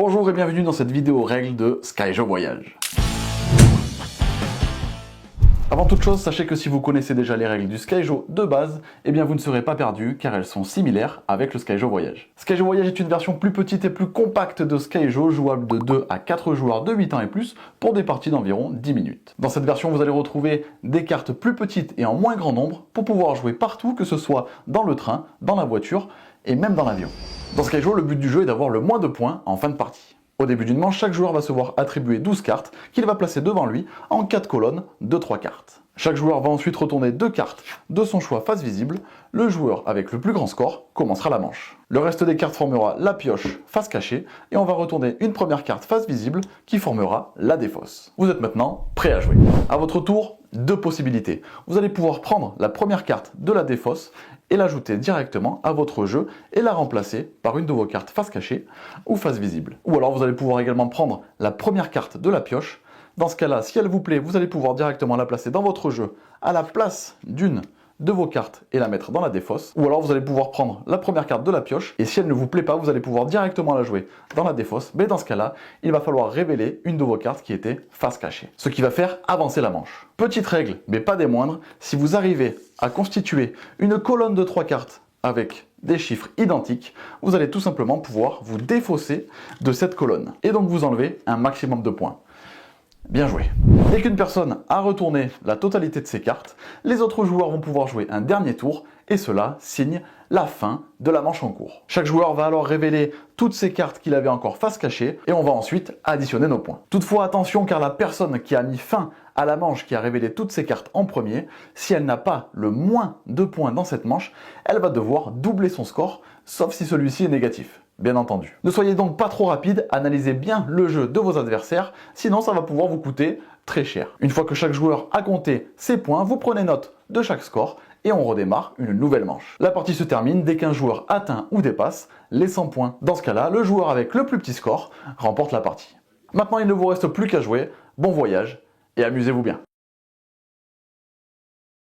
Bonjour et bienvenue dans cette vidéo règles de Skyjo Voyage. Avant toute chose, sachez que si vous connaissez déjà les règles du Skyjo de base, eh bien vous ne serez pas perdu car elles sont similaires avec le Skyjo Voyage. Skyjo Voyage est une version plus petite et plus compacte de Skyjo, jouable de 2 à 4 joueurs de 8 ans et plus pour des parties d'environ 10 minutes. Dans cette version, vous allez retrouver des cartes plus petites et en moins grand nombre pour pouvoir jouer partout, que ce soit dans le train, dans la voiture et même dans l'avion. Dans Skyjo, le but du jeu est d'avoir le moins de points en fin de partie. Au début d'une manche, chaque joueur va se voir attribuer 12 cartes qu'il va placer devant lui en 4 colonnes de 3 cartes. Chaque joueur va ensuite retourner 2 cartes de son choix face visible. Le joueur avec le plus grand score commencera la manche. Le reste des cartes formera la pioche face cachée et on va retourner une première carte face visible qui formera la défausse. Vous êtes maintenant prêt à jouer. À votre tour, 2 possibilités. Vous allez pouvoir prendre la première carte de la défausse et l'ajouter directement à votre jeu et la remplacer par une de vos cartes face cachée ou face visible. Ou alors vous allez pouvoir également prendre la première carte de la pioche. Dans ce cas-là, si elle vous plaît, vous allez pouvoir directement la placer dans votre jeu à la place d'une de vos cartes et la mettre dans la défausse. Ou alors vous allez pouvoir prendre la première carte de la pioche et si elle ne vous plaît pas, vous allez pouvoir directement la jouer dans la défausse. Mais dans ce cas-là, il va falloir révéler une de vos cartes qui était face cachée. Ce qui va faire avancer la manche. Petite règle, mais pas des moindres, si vous arrivez à constituer une colonne de 3 cartes avec des chiffres identiques, vous allez tout simplement pouvoir vous défausser de cette colonne et donc vous enlever un maximum de points. Bien joué. Dès qu'une personne a retourné la totalité de ses cartes, les autres joueurs vont pouvoir jouer un dernier tour et cela signe la fin de la manche en cours. Chaque joueur va alors révéler toutes ses cartes qu'il avait encore face cachée et on va ensuite additionner nos points. Toutefois attention car la personne qui a mis fin à la manche, qui a révélé toutes ses cartes en premier, si elle n'a pas le moins de points dans cette manche, elle va devoir doubler son score, sauf si celui-ci est négatif. Bien entendu. Ne soyez donc pas trop rapide, analysez bien le jeu de vos adversaires, sinon ça va pouvoir vous coûter très cher. Une fois que chaque joueur a compté ses points, vous prenez note de chaque score et on redémarre une nouvelle manche. La partie se termine dès qu'un joueur atteint ou dépasse les 100 points. Dans ce cas-là, le joueur avec le plus petit score remporte la partie. Maintenant, il ne vous reste plus qu'à jouer. Bon voyage et amusez-vous bien.